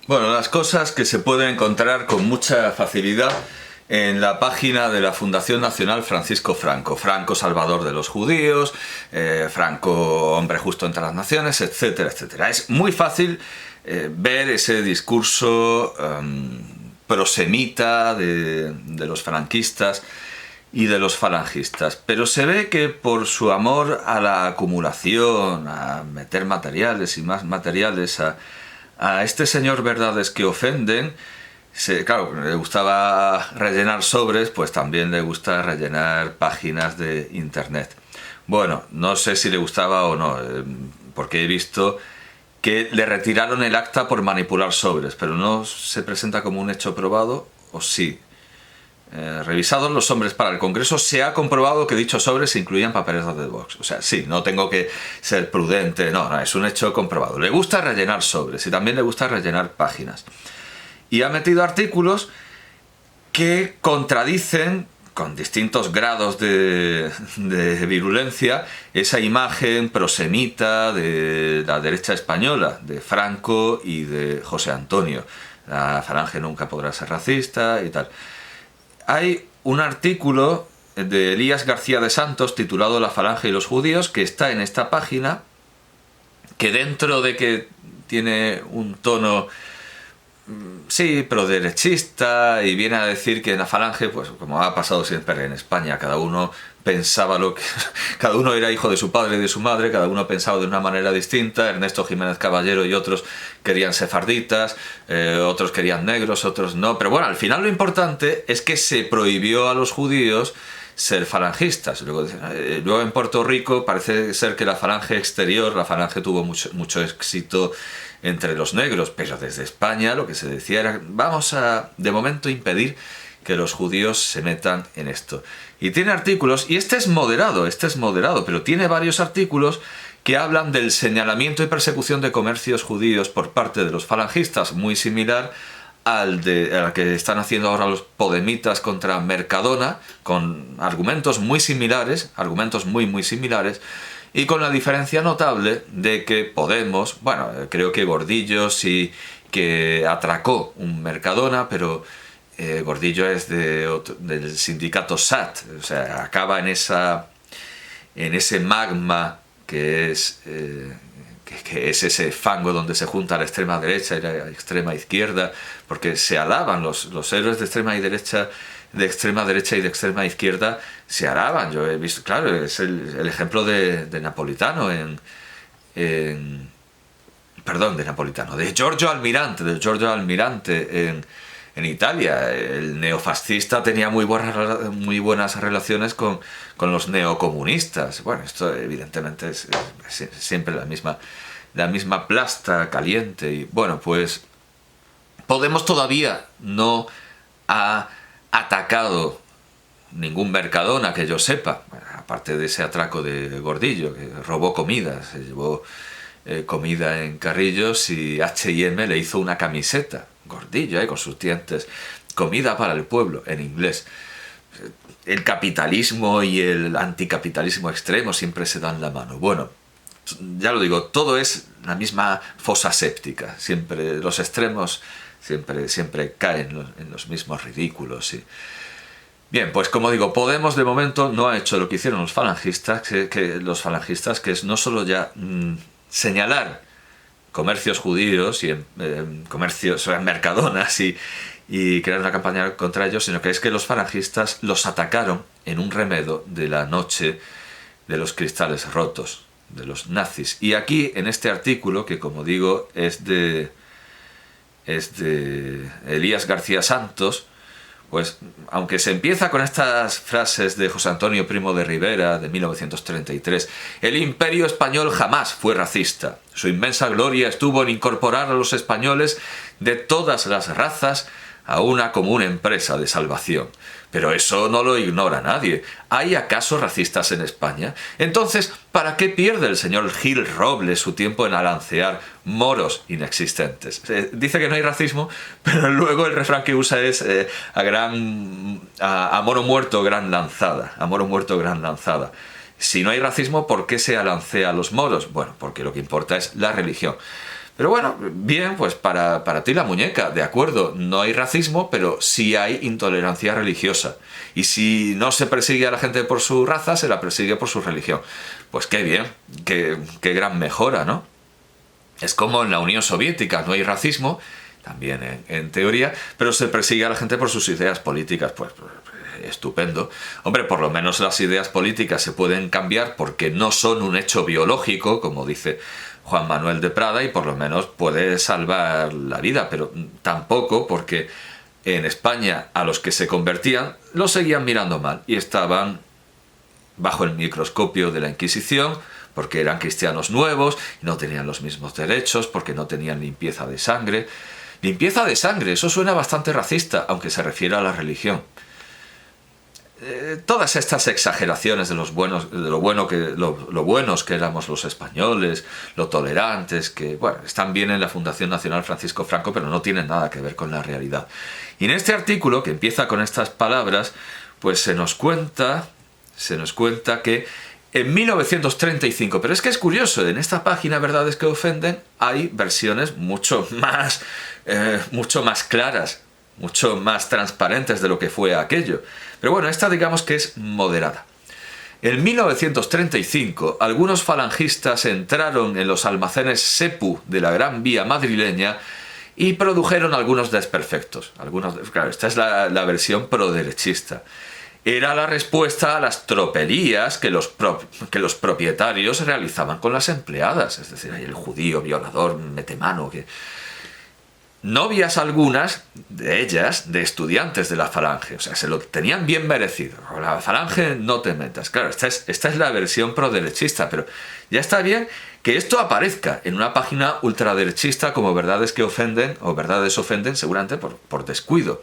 Bueno, las cosas que se pueden encontrar con mucha facilidad en la página de la Fundación Nacional Francisco Franco. Franco, salvador de los judíos, Franco, hombre justo entre las naciones, etcétera, etcétera. Es muy fácil ver ese discurso prosemita de los franquistas y de los falangistas, pero se ve que por su amor a la acumulación, a meter materiales y más materiales, a este señor verdades que ofenden, claro, le gustaba rellenar sobres, pues también le gusta rellenar páginas de internet. Bueno, no sé si le gustaba o no, porque he visto que le retiraron el acta por manipular sobres, pero no se presenta como un hecho probado, o sí. Revisados los sobres para el Congreso, se ha comprobado que dichos sobres incluían papeletas de Vox. O sea, sí, no tengo que ser prudente, no, es un hecho comprobado. Le gusta rellenar sobres y también le gusta rellenar páginas. Y ha metido artículos que contradicen, con distintos grados de virulencia, esa imagen prosemita de la derecha española, de Franco y de José Antonio. La falange nunca podrá ser racista y tal. Hay un artículo de Elías García de Santos titulado La falange y los judíos, que está en esta página, que dentro de que tiene un tono, sí, proderechista, y viene a decir que en la falange, pues como ha pasado siempre en España, cada uno pensaba lo que... cada uno era hijo de su padre y de su madre, cada uno pensaba de una manera distinta. Ernesto Jiménez Caballero y otros querían sefarditas, otros querían negros, otros no. Pero bueno, al final lo importante es que se prohibió a los judíos ser falangistas. Luego en Puerto Rico parece ser que la falange exterior, la falange tuvo mucho éxito entre los negros, pero desde España lo que se decía era: vamos a, de momento, impedir que los judíos se metan en esto. Y tiene artículos, y este es moderado, pero tiene varios artículos que hablan del señalamiento y persecución de comercios judíos por parte de los falangistas, muy similar al que están haciendo ahora los podemitas contra Mercadona, con argumentos muy similares, argumentos muy similares, y con la diferencia notable de que Podemos, bueno, creo que Gordillo sí que atracó un Mercadona, pero Gordillo es del sindicato SAT, o sea, acaba en ese magma que es ese fango donde se junta la extrema derecha y la extrema izquierda, porque se alaban los héroes de extrema derecha y de extrema izquierda, se alaban. Yo he visto, claro, es el ejemplo de Napolitano de Giorgio Almirante en Italia. El neofascista tenía muy buenas relaciones con los neocomunistas. Bueno, esto evidentemente es siempre la misma plasta caliente. Y bueno, pues Podemos todavía no ha atacado ningún Mercadona que yo sepa, aparte de ese atraco de Gordillo, que robó comida, se llevó comida en carrillos, y H&M le hizo una camiseta, Gordillo, con sus dientes: comida para el pueblo, en inglés. El capitalismo y el anticapitalismo extremo siempre se dan la mano. Bueno, ya lo digo, todo es la misma fosa séptica, siempre los extremos siempre caen en los mismos ridículos. Bien, pues como digo, Podemos de momento no ha hecho lo que hicieron los falangistas, que es no solo ya señalar comercios judíos y comercios, Mercadonas, y crear una campaña contra ellos, sino que es que los falangistas los atacaron en un remedo de la noche de los cristales rotos, de los nazis. Y aquí, en este artículo, que como digo es de Elías García Santos, pues aunque se empieza con estas frases de José Antonio Primo de Rivera de 1933, el imperio español jamás fue racista. Su inmensa gloria estuvo en incorporar a los españoles de todas las razas a una común empresa de salvación. Pero eso no lo ignora nadie. ¿Hay acaso racistas en España? Entonces, ¿para qué pierde el señor Gil Robles su tiempo en alancear moros inexistentes? Dice que no hay racismo, pero luego el refrán que usa es a moro muerto gran lanzada. A moro muerto gran lanzada. Si no hay racismo, ¿por qué se alancea a los moros? Bueno, porque lo que importa es la religión. Pero bueno, bien, pues para ti la muñeca, de acuerdo, no hay racismo, pero sí hay intolerancia religiosa. Y si no se persigue a la gente por su raza, se la persigue por su religión. Pues qué bien, qué gran mejora, ¿no? Es como en la Unión Soviética, no hay racismo, también en teoría, pero se persigue a la gente por sus ideas políticas, pues estupendo. Hombre, por lo menos las ideas políticas se pueden cambiar porque no son un hecho biológico, como dice Juan Manuel de Prada, y por lo menos puede salvar la vida, pero tampoco porque en España a los que se convertían los seguían mirando mal y estaban bajo el microscopio de la Inquisición, porque eran cristianos nuevos y no tenían los mismos derechos, porque no tenían limpieza de sangre. Limpieza de sangre, eso suena bastante racista, aunque se refiere a la religión. Todas estas exageraciones de los buenos, de lo buenos que éramos los españoles, lo tolerantes, que bueno, están bien en la Fundación Nacional Francisco Franco, pero no tienen nada que ver con la realidad. Y en este artículo, que empieza con estas palabras, pues se nos cuenta que en 1935, pero es que es curioso, en esta página Verdades que Ofenden hay versiones mucho más claras, mucho más transparentes de lo que fue aquello. Pero bueno, esta digamos que es moderada. En 1935, algunos falangistas entraron en los almacenes Sepu de la Gran Vía madrileña y produjeron algunos desperfectos. Claro, esta es la versión proderechista. Era la respuesta a las tropelías que los propietarios realizaban con las empleadas. Es decir, el judío violador metemano que... Novias algunas de ellas, de estudiantes de la Falange, o sea, se lo tenían bien merecido. La Falange no te metas. Claro, esta es la versión proderechista, pero ya está bien que esto aparezca en una página ultraderechista como Verdades que Ofenden, o Verdades Ofenden, seguramente por descuido.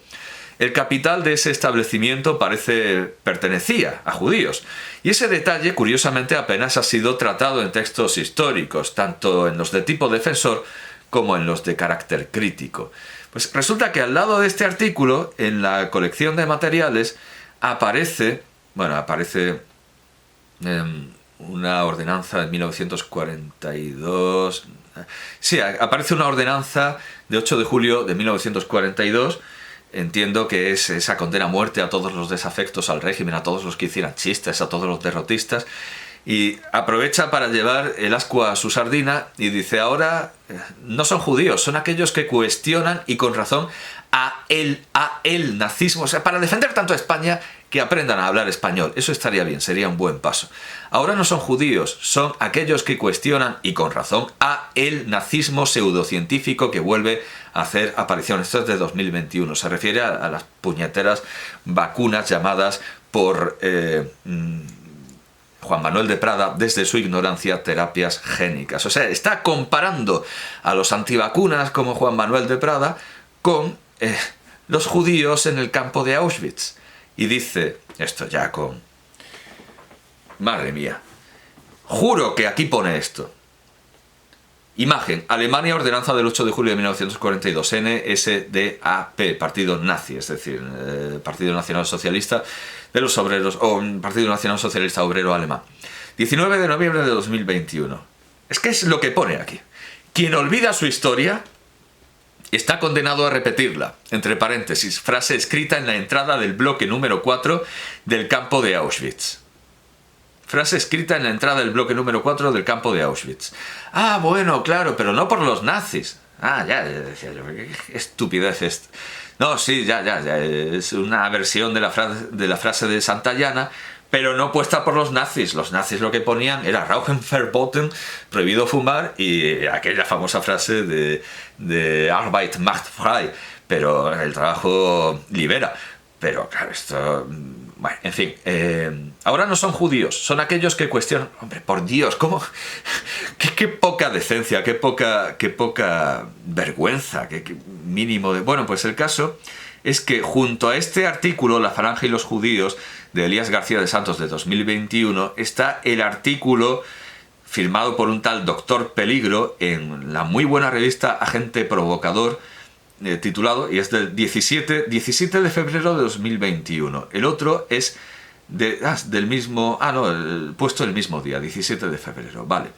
El capital de ese establecimiento pertenecía a judíos, y ese detalle, curiosamente, apenas ha sido tratado en textos históricos, tanto en los de tipo defensor como en los de carácter crítico. Pues resulta que al lado de este artículo, en la colección de materiales, aparece una ordenanza de 1942... Sí, aparece una ordenanza de 8 de julio de 1942. Entiendo que es esa condena a muerte a todos los desafectos al régimen, a todos los que hicieran chistes, a todos los derrotistas. Y aprovecha para llevar el ascua a su sardina y dice, ahora no son judíos, son aquellos que cuestionan, y con razón, a el nazismo. O sea, para defender tanto a España, que aprendan a hablar español. Eso estaría bien, sería un buen paso. Ahora no son judíos, son aquellos que cuestionan, y con razón, a el nazismo pseudocientífico que vuelve a hacer aparición. Esto es de 2021. Se refiere a las puñeteras vacunas llamadas por... Juan Manuel de Prada, desde su ignorancia, terapias génicas. O sea, está comparando a los antivacunas como Juan Manuel de Prada con los judíos en el campo de Auschwitz. Y dice, esto ya con... Madre mía. Juro que aquí pone esto. Imagen, Alemania, ordenanza del 8 de julio de 1942, NSDAP, partido nazi, es decir, Partido Nacional Socialista de los Obreros, o Partido Nacional Socialista Obrero Alemán. 19 de noviembre de 2021. Es que es lo que pone aquí. Quien olvida su historia está condenado a repetirla. Entre paréntesis, frase escrita en la entrada del bloque número 4 del campo de Auschwitz. Frase escrita en la entrada del bloque número 4 del campo de Auschwitz. Ah, bueno, claro, pero no por los nazis. Ah, ya decía yo, qué estupidez es. No, sí, ya, es una versión de la frase de Santayana, pero no puesta por los nazis. Los nazis lo que ponían era Rauchen verboten, prohibido fumar, y aquella famosa frase de Arbeit macht frei, pero el trabajo libera. Pero claro, esto... Bueno, en fin, ahora no son judíos, son aquellos que cuestionan... Hombre, por Dios, ¿cómo? Qué poca decencia, qué poca vergüenza, qué mínimo de... Bueno, pues el caso es que junto a este artículo, La Falange y los judíos, de Elías García de Santos de 2021, está el artículo firmado por un tal Doctor Peligro en la muy buena revista Agente Provocador, titulado, y es del 17 de febrero de 2021. El otro es del mismo... puesto el mismo día, 17 de febrero, vale.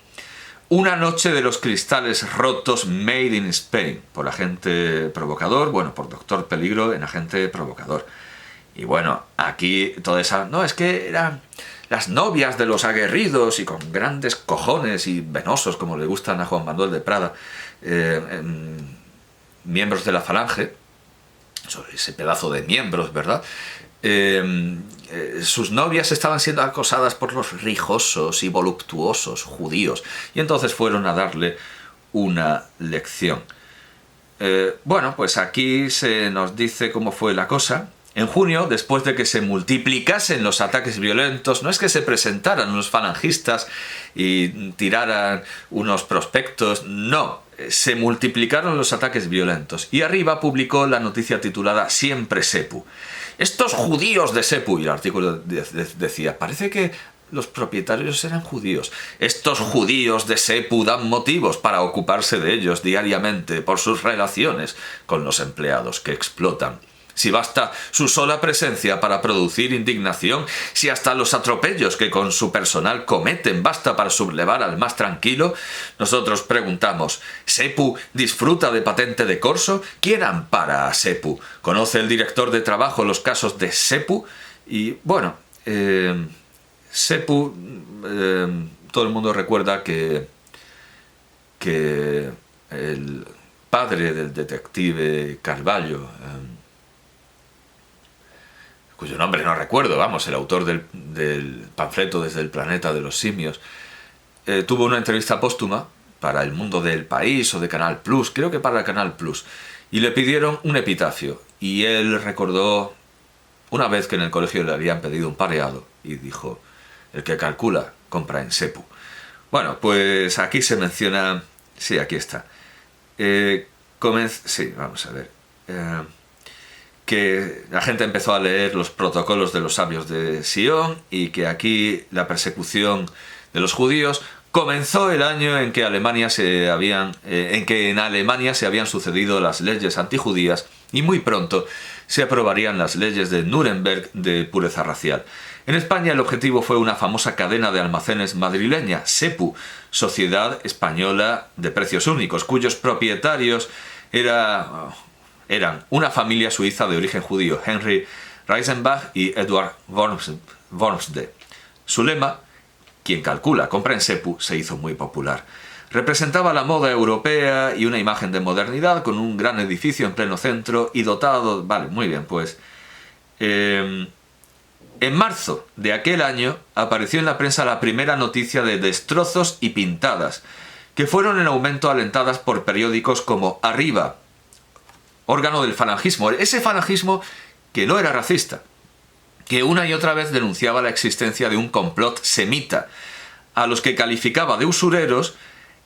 Una noche de los cristales rotos made in Spain, por agente provocador, bueno, por Doctor Peligro en agente provocador. Y bueno, aquí toda esa... No, es que eran las novias de los aguerridos y con grandes cojones y venosos, como le gustan a Juan Manuel de Prada, miembros de la Falange, ese pedazo de miembros, ¿verdad? Sus novias estaban siendo acosadas por los rijosos y voluptuosos judíos, y entonces fueron a darle una lección. Bueno, pues aquí se nos dice cómo fue la cosa. En junio, después de que se multiplicasen los ataques violentos, no es que se presentaran unos falangistas y tiraran unos prospectos, no, se multiplicaron los ataques violentos. Y arriba publicó la noticia titulada Siempre Sepu. Estos judíos de Sepu, y el artículo decía, parece que los propietarios eran judíos. Estos judíos de Sepu dan motivos para ocuparse de ellos diariamente por sus relaciones con los empleados que explotan. Si basta su sola presencia para producir indignación, si hasta los atropellos que con su personal cometen basta para sublevar al más tranquilo, nosotros preguntamos, ¿Sepu disfruta de patente de corso? ¿Quién ampara a Sepu? ¿Conoce el director de trabajo los casos de Sepu? Y bueno, Sepu, todo el mundo recuerda que el padre del detective Carballo, cuyo nombre no recuerdo, vamos, el autor del panfleto Desde el planeta de los simios, tuvo una entrevista póstuma para El Mundo del País o de Canal Plus, creo que para Canal Plus, y le pidieron un epitafio, y él recordó una vez que en el colegio le habían pedido un pareado, y dijo, el que calcula, compra en Sepu. Bueno, pues aquí se menciona, sí, aquí está, sí, vamos a ver, que la gente empezó a leer los protocolos de los sabios de Sion y que aquí la persecución de los judíos comenzó el año en que en Alemania se habían sucedido las leyes antijudías y muy pronto se aprobarían las leyes de Nuremberg de pureza racial. En España el objetivo fue una famosa cadena de almacenes madrileña, Sepu, Sociedad Española de Precios Únicos, cuyos propietarios eran una familia suiza de origen judío, Henry Reisenbach y Edward Wormsde. Su lema, quien calcula, compra en Sepu, se hizo muy popular. Representaba la moda europea y una imagen de modernidad con un gran edificio en pleno centro y dotado... Vale, muy bien, pues... en marzo de aquel año apareció en la prensa la primera noticia de destrozos y pintadas, que fueron en aumento alentadas por periódicos como Arriba, órgano del falangismo, ese falangismo que no era racista, que una y otra vez denunciaba la existencia de un complot semita, a los que calificaba de usureros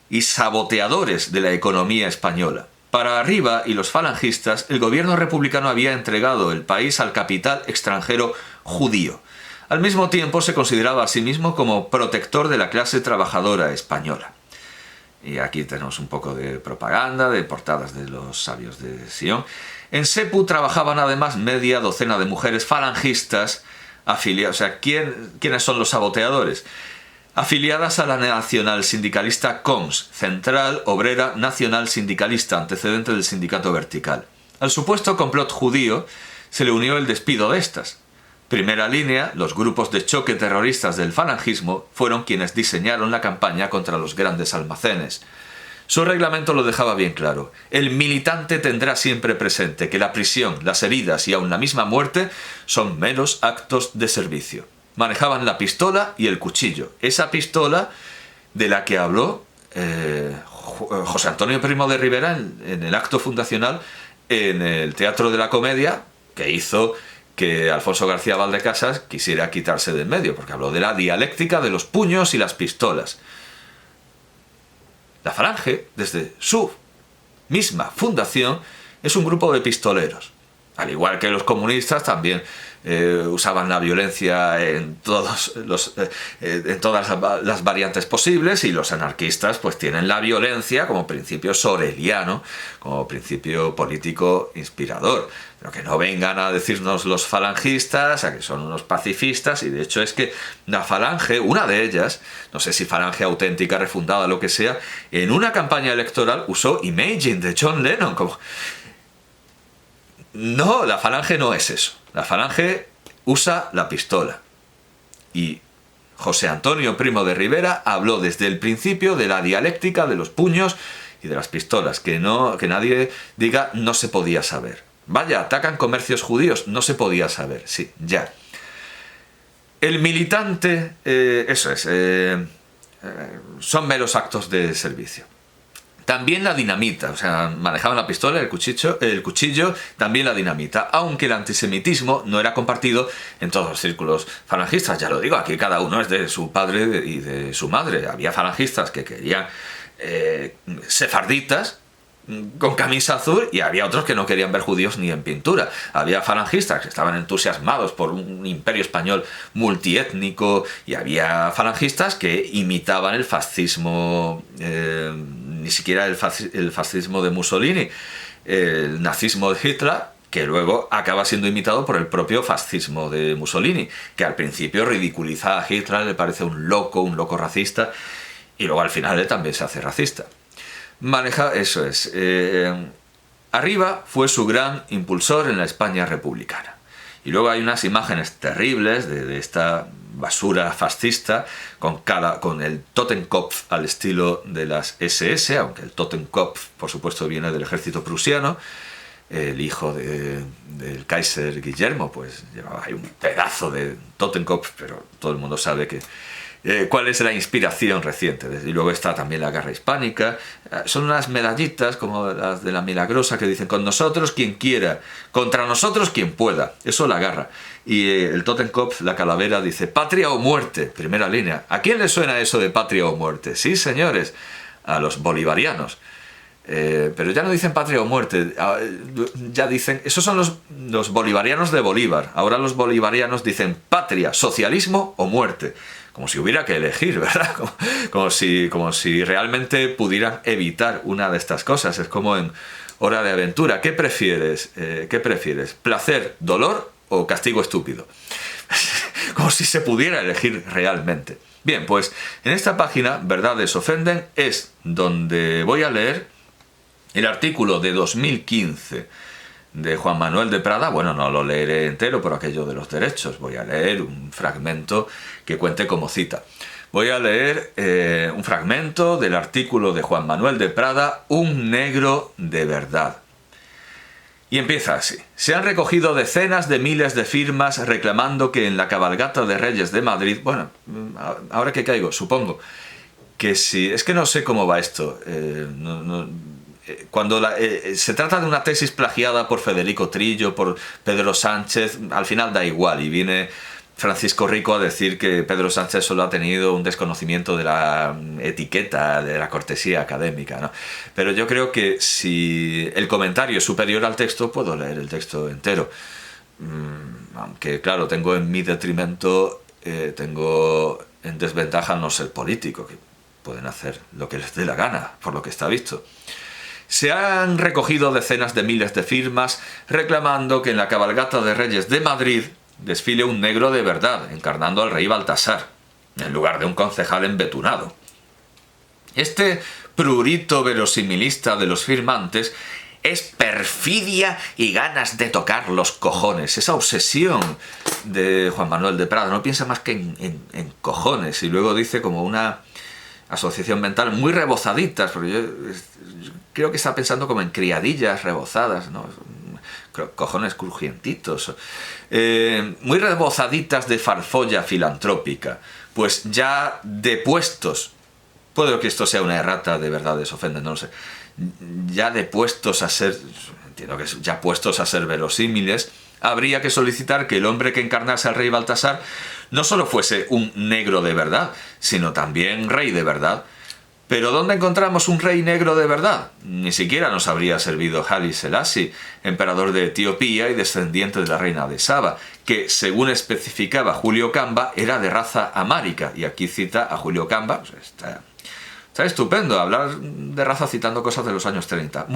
y saboteadores de la economía española. Para Arriba y los falangistas, el gobierno republicano había entregado el país al capital extranjero judío. Al mismo tiempo se consideraba a sí mismo como protector de la clase trabajadora española. Y aquí tenemos un poco de propaganda, de portadas de los sabios de Sion. En Sepu trabajaban además media docena de mujeres falangistas afiliadas. O sea, ¿quiénes son los saboteadores? Afiliadas a la nacional sindicalista CONS, Central Obrera Nacional Sindicalista, antecedente del sindicato vertical. Al supuesto complot judío se le unió el despido de estas. Primera línea, los grupos de choque terroristas del falangismo fueron quienes diseñaron la campaña contra los grandes almacenes. Su reglamento lo dejaba bien claro. El militante tendrá siempre presente que la prisión, las heridas y aun la misma muerte son meros actos de servicio. Manejaban la pistola y el cuchillo. Esa pistola de la que habló José Antonio Primo de Rivera en el acto fundacional en el Teatro de la Comedia, que hizo que Alfonso García Valdecasas quisiera quitarse de en medio, porque habló de la dialéctica de los puños y las pistolas. La Falange, desde su misma fundación, es un grupo de pistoleros. Al igual que los comunistas, también usaban la violencia en todas las variantes posibles, y los anarquistas pues tienen la violencia como principio soreliano, como principio político inspirador. Pero que no vengan a decirnos los falangistas a que son unos pacifistas, y de hecho es que la falange, una de ellas, no sé si falange auténtica, refundada, lo que sea, en una campaña electoral usó Imagine de John Lennon como... No, la falange no es eso. La falange usa la pistola. Y José Antonio Primo de Rivera habló desde el principio de la dialéctica de los puños y de las pistolas. Que nadie diga no se podía saber. Vaya, atacan comercios judíos, no se podía saber. Sí, ya. El militante, son meros actos de servicio. También la dinamita, o sea, manejaban la pistola, el cuchillo, también la dinamita, aunque el antisemitismo no era compartido en todos los círculos falangistas. Ya lo digo, aquí cada uno es de su padre y de su madre. Había falangistas que querían sefarditas con camisa azul, y había otros que no querían ver judíos ni en pintura. Había falangistas que estaban entusiasmados por un imperio español multiétnico, y había falangistas que imitaban el fascismo, ni siquiera el fascismo de Mussolini, el nazismo de Hitler, que luego acaba siendo imitado por el propio fascismo de Mussolini, que al principio ridiculiza a Hitler, le parece un loco racista, y luego al final él también se hace racista. Arriba fue su gran impulsor en la España republicana. Y luego hay unas imágenes terribles de esta basura fascista con el Totenkopf al estilo de las SS, aunque el Totenkopf, por supuesto, viene del ejército prusiano. El hijo del Kaiser Guillermo pues llevaba ahí un pedazo de Totenkopf, pero todo el mundo sabe cuál es la inspiración reciente. Y luego está también la guerra hispánica. Son unas medallitas como las de la Milagrosa que dicen: con nosotros quien quiera, contra nosotros quien pueda. Eso la agarra. Y el Totenkopf, la calavera, dice: patria o muerte, primera línea. ¿A quién le suena eso de patria o muerte? Sí, señores, a los bolivarianos. Pero ya no dicen patria o muerte, ya dicen... Esos son los bolivarianos de Bolívar. Ahora los bolivarianos dicen patria, socialismo o muerte. Como si hubiera que elegir, ¿verdad? Como si realmente pudieran evitar una de estas cosas. Es como en Hora de Aventura. ¿Qué prefieres? ¿Placer, dolor o castigo estúpido? Como si se pudiera elegir realmente. Bien, pues en esta página, Verdades Ofenden, es donde voy a leer el artículo de 2015 de Juan Manuel de Prada. Bueno, no lo leeré entero por aquello de los derechos. Voy a leer un fragmento que cuente como cita. Voy a leer un fragmento del artículo de Juan Manuel de Prada, Un negro de verdad. Y empieza así. Se han recogido decenas de miles de firmas reclamando que en la cabalgata de Reyes de Madrid... Bueno, ahora que caigo, supongo que si... Es que no sé cómo va esto. Cuando se trata de una tesis plagiada por Federico Trillo, por Pedro Sánchez, al final da igual, y viene Francisco Rico a decir que Pedro Sánchez solo ha tenido un desconocimiento de la etiqueta, de la cortesía académica, ¿no? Pero yo creo que si el comentario es superior al texto, puedo leer el texto entero. Aunque, claro, tengo en mi detrimento, tengo en desventaja no ser político, que pueden hacer lo que les dé la gana, por lo que está visto. Se han recogido decenas de miles de firmas reclamando que en la cabalgata de Reyes de Madrid desfile un negro de verdad, encarnando al rey Baltasar, en lugar de un concejal embetunado. Este prurito verosimilista de los firmantes es perfidia y ganas de tocar los cojones. Esa obsesión de Juan Manuel de Prada, no piensa más que en cojones, y luego dice como una asociación mental muy rebozaditas, porque yo creo que está pensando como en criadillas rebozadas, ¿no? Cojones crujientitos, muy rebozaditas de farfolla filantrópica. Pues ya depuestos, puedo que esto sea una errata de Verdades Ofenden, no lo sé, ya depuestos a ser, entiendo que ya puestos a ser verosímiles, habría que solicitar que el hombre que encarnase al rey Baltasar no solo fuese un negro de verdad, sino también rey de verdad. Pero ¿dónde encontramos un rey negro de verdad? Ni siquiera nos habría servido Haile Selassie, emperador de Etiopía y descendiente de la reina de Saba, que, según especificaba Julio Camba, era de raza amárica. Y aquí cita a Julio Camba. Pues está estupendo hablar de raza citando cosas de los años 30,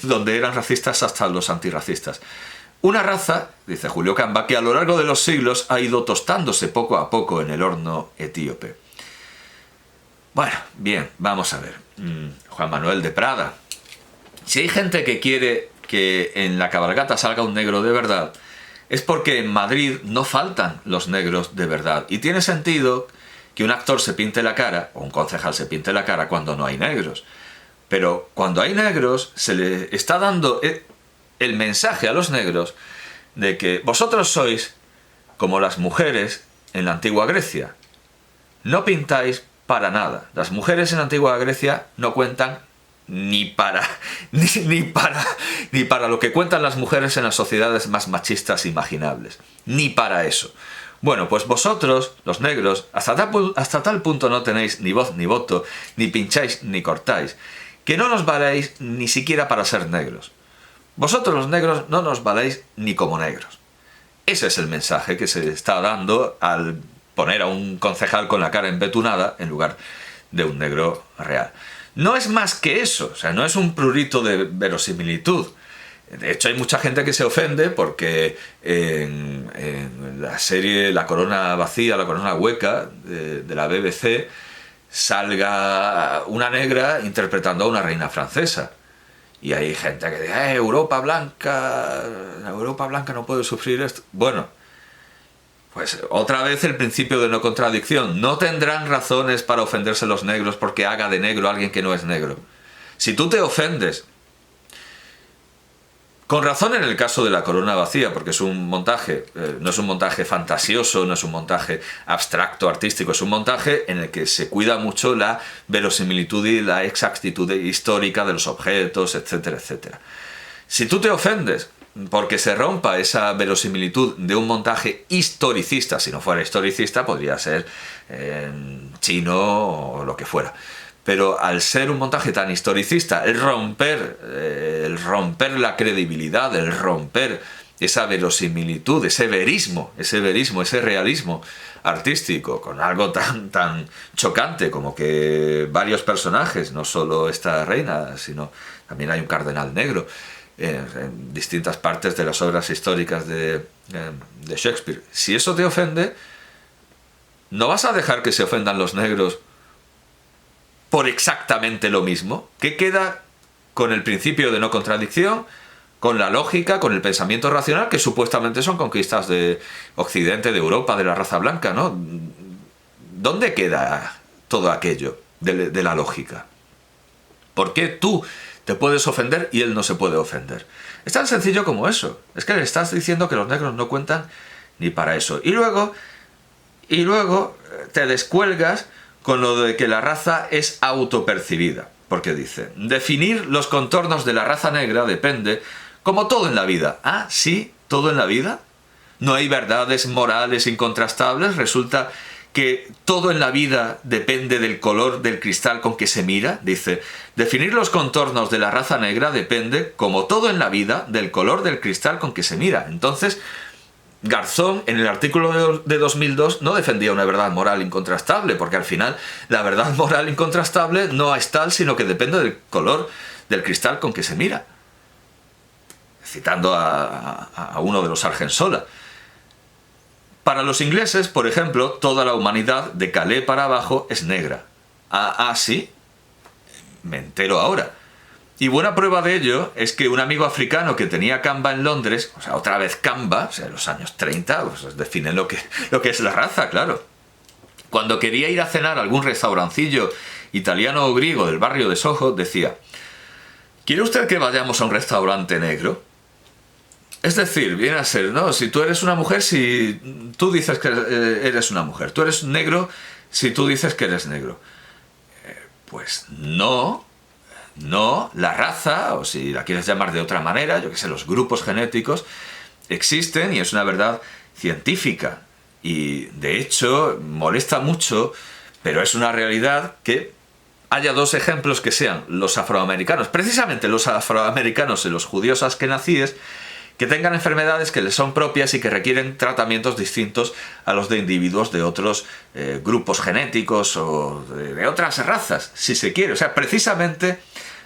donde eran racistas hasta los antirracistas. Una raza, dice Julio Camba, que a lo largo de los siglos ha ido tostándose poco a poco en el horno etíope. Bueno, bien, vamos a ver. Juan Manuel de Prada. Si hay gente que quiere que en la cabalgata salga un negro de verdad, es porque en Madrid no faltan los negros de verdad. Y tiene sentido que un actor se pinte la cara, o un concejal se pinte la cara cuando no hay negros. Pero cuando hay negros, se le está dando el mensaje a los negros de que vosotros sois como las mujeres en la antigua Grecia. No pintáis para nada. Las mujeres en la antigua Grecia no cuentan ni para lo que cuentan las mujeres en las sociedades más machistas imaginables. Ni para eso. Bueno, pues vosotros, los negros, hasta tal punto no tenéis ni voz ni voto, ni pincháis ni cortáis, que no nos valéis ni siquiera para ser negros. Vosotros los negros no nos valéis ni como negros. Ese es el mensaje que se está dando al poner a un concejal con la cara embetunada en lugar de un negro real. No es más que eso, o sea, no es un prurito de verosimilitud. De hecho, hay mucha gente que se ofende porque en la serie La corona vacía, la corona hueca de la BBC salga una negra interpretando a una reina francesa. Y hay gente que dice, Europa blanca no puede sufrir esto. Bueno, pues otra vez el principio de no contradicción. No tendrán razones para ofenderse los negros porque haga de negro a alguien que no es negro. Si tú te ofendes, con razón en el caso de La corona vacía, porque es un montaje, no es un montaje fantasioso, no es un montaje abstracto, artístico, es un montaje en el que se cuida mucho la verosimilitud y la exactitud histórica de los objetos, etcétera, etcétera. Si tú te ofendes porque se rompa esa verosimilitud de un montaje historicista, si no fuera historicista podría ser chino o lo que fuera, pero al ser un montaje tan historicista, el romper la credibilidad, el romper esa verosimilitud, ese verismo, ese realismo artístico, con algo tan chocante como que varios personajes, no solo esta reina, sino también hay un cardenal negro, en distintas partes de las obras históricas de Shakespeare. Si eso te ofende, ¿no vas a dejar que se ofendan los negros por exactamente lo mismo? ¿Qué queda con el principio de no contradicción, con la lógica, con el pensamiento racional, que supuestamente son conquistas de Occidente, de Europa, de la raza blanca, ¿no? ¿Dónde queda todo aquello de la lógica? ¿Por qué tú te puedes ofender y él no se puede ofender? Es tan sencillo como eso. Es que le estás diciendo que los negros no cuentan ni para eso. Y luego te descuelgas con lo de que la raza es autopercibida. Porque dice, definir los contornos de la raza negra depende, como todo en la vida. Ah, sí, todo en la vida. No hay verdades morales incontrastables. Resulta que todo en la vida depende del color del cristal con que se mira. Dice, definir los contornos de la raza negra depende, como todo en la vida, del color del cristal con que se mira. Entonces, Garzón, en el artículo de 2002, no defendía una verdad moral incontrastable, porque al final la verdad moral incontrastable no es tal, sino que depende del color del cristal con que se mira. Citando a uno de los Argensola. Para los ingleses, por ejemplo, toda la humanidad de Calais para abajo es negra. Sí, me entero ahora. Y buena prueba de ello es que un amigo africano que tenía Camba en Londres, o sea, otra vez Camba, o sea, en los años 30, pues definen lo que es la raza, claro. Cuando quería ir a cenar a algún restaurancillo italiano o griego del barrio de Soho, decía, ¿quiere usted que vayamos a un restaurante negro? Es decir, viene a ser, ¿no? Si tú eres una mujer, si tú dices que eres una mujer. Tú eres negro si tú dices que eres negro. Pues no, la raza, o si la quieres llamar de otra manera, yo qué sé, los grupos genéticos, existen y es una verdad científica. Y de hecho molesta mucho, pero es una realidad que haya dos ejemplos que sean los afroamericanos, precisamente los afroamericanos y los judíos askenazíes, que tengan enfermedades que les son propias y que requieren tratamientos distintos a los de individuos de otros grupos genéticos o de otras razas, si se quiere. O sea, precisamente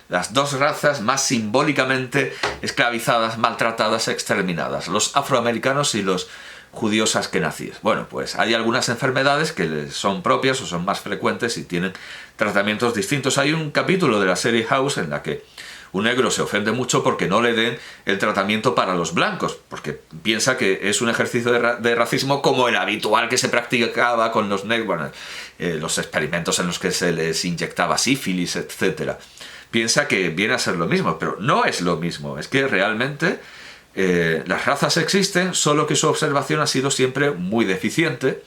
las dos razas más simbólicamente esclavizadas, maltratadas, exterminadas, los afroamericanos y los judíos askenazíes. Bueno, pues hay algunas enfermedades que les son propias o son más frecuentes y tienen tratamientos distintos. Hay un capítulo de la serie House en la que un negro se ofende mucho porque no le den el tratamiento para los blancos, porque piensa que es un ejercicio de racismo como el habitual que se practicaba con los negros, bueno, los experimentos en los que se les inyectaba sífilis, etc. Piensa que viene a ser lo mismo, pero no es lo mismo. Es que realmente las razas existen, solo que su observación ha sido siempre muy deficiente,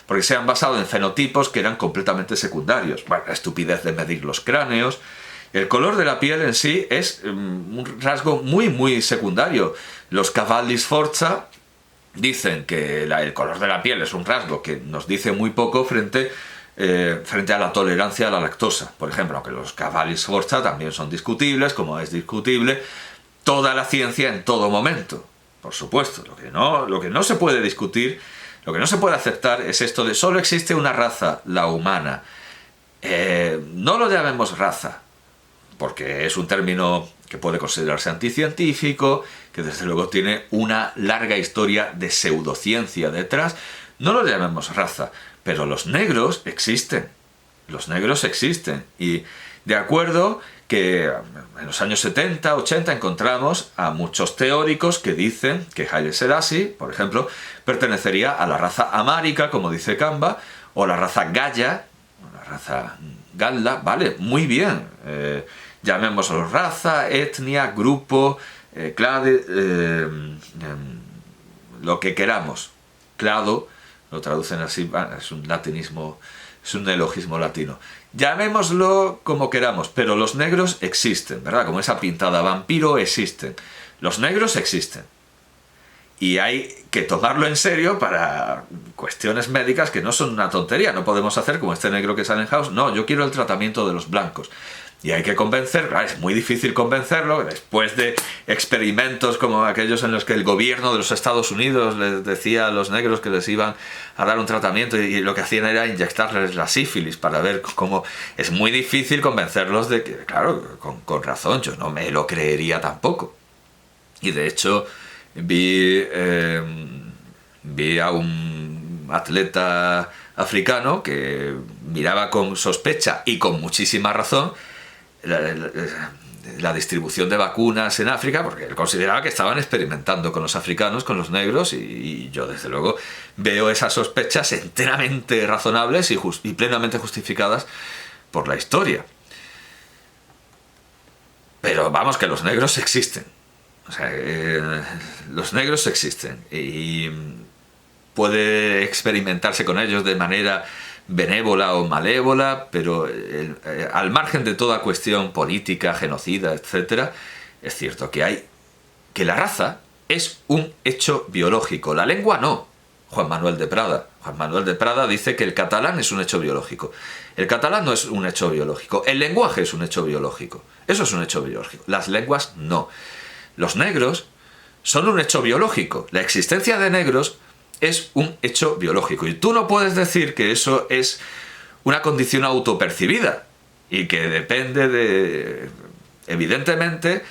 porque se han basado en fenotipos que eran completamente secundarios. Bueno, la estupidez de medir los cráneos. El color de la piel en sí es un rasgo muy secundario. Los Cavalli Sforza dicen que el color de la piel es un rasgo que nos dice muy poco frente a la tolerancia a la lactosa. Por ejemplo, aunque los Cavalli Sforza también son discutibles, como es discutible toda la ciencia en todo momento. Por supuesto, lo que no se puede discutir, lo que no se puede aceptar es esto de solo existe una raza, la humana. No lo llamemos raza, porque es un término que puede considerarse anticientífico, que desde luego tiene una larga historia de pseudociencia detrás. No lo llamemos raza, pero los negros existen. Los negros existen. Y de acuerdo que en los años 70, 80 encontramos a muchos teóricos que dicen que Haile Selassie, por ejemplo, pertenecería a la raza amárica, como dice Kamba, o la raza Gaya, la raza Galla. Vale, muy bien. Llamémoslo raza, etnia, grupo, clade, lo que queramos. Clado, lo traducen así, es un latinismo, es un neologismo latino. Llamémoslo como queramos, pero los negros existen, ¿verdad? Como esa pintada vampiro, existen. Los negros existen. Y hay que tomarlo en serio para cuestiones médicas que no son una tontería. No podemos hacer como este negro que sale en House. No, yo quiero el tratamiento de los blancos. Y hay que convencer, es muy difícil convencerlo, después de experimentos como aquellos en los que el gobierno de los Estados Unidos les decía a los negros que les iban a dar un tratamiento y lo que hacían era inyectarles la sífilis para ver cómo... Es muy difícil convencerlos de que, claro, con razón, yo no me lo creería tampoco. Y de hecho vi a un atleta africano que miraba con sospecha y con muchísima razón la distribución de vacunas en África, porque él consideraba que estaban experimentando con los africanos, con los negros, y yo desde luego veo esas sospechas enteramente razonables y plenamente justificadas por la historia. Pero vamos, que los negros existen. O sea, los negros existen y puede experimentarse con ellos de manera benévola o malévola, pero al margen de toda cuestión política, genocida, etc., es cierto que la raza es un hecho biológico. La lengua no. Juan Manuel de Prada dice que el catalán es un hecho biológico. El catalán no es un hecho biológico. El lenguaje es un hecho biológico. Eso es un hecho biológico. Las lenguas no. Los negros son un hecho biológico. La existencia de negros es un hecho biológico. Y tú no puedes decir que eso es una condición autopercibida y que depende de... Evidentemente,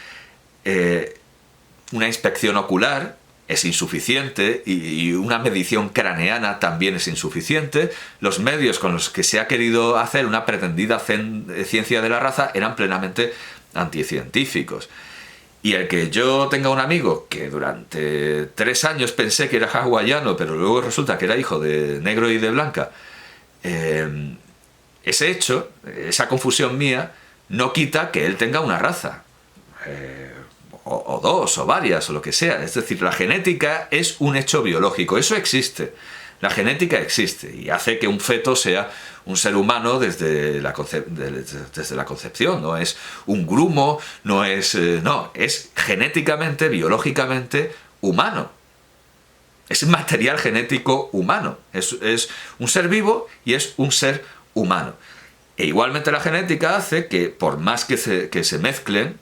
una inspección ocular es insuficiente y una medición craneana también es insuficiente. Los medios con los que se ha querido hacer una pretendida ciencia de la raza eran plenamente anticientíficos. Y el que yo tenga un amigo que durante 3 años pensé que era hawaiano, pero luego resulta que era hijo de negro y de blanca, ese hecho, esa confusión mía, no quita que él tenga una raza, o dos, o varias, o lo que sea. Es decir, la genética es un hecho biológico, eso existe. La genética existe y hace que un feto sea un ser humano desde la concepción. No es un grumo, no, es genéticamente, biológicamente humano. Es material genético humano. Es un ser vivo y es un ser humano. E igualmente la genética hace que, por más que se mezclen,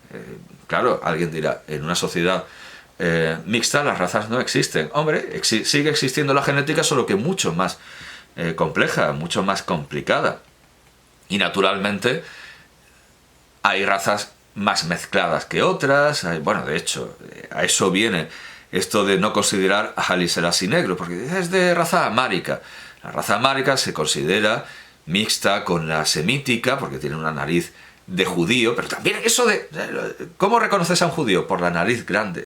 claro, alguien dirá, en una sociedad mixta las razas no existen. Hombre, sigue existiendo la genética, solo que mucho más compleja, mucho más complicada. Y naturalmente hay razas más mezcladas que otras. Bueno, de hecho, a eso viene esto de no considerar a Haile Selassie negro, porque es de raza amárica. La raza amárica se considera mixta con la semítica, porque tiene una nariz de judío, pero también eso de... ¿Cómo reconoces a un judío? Por la nariz grande.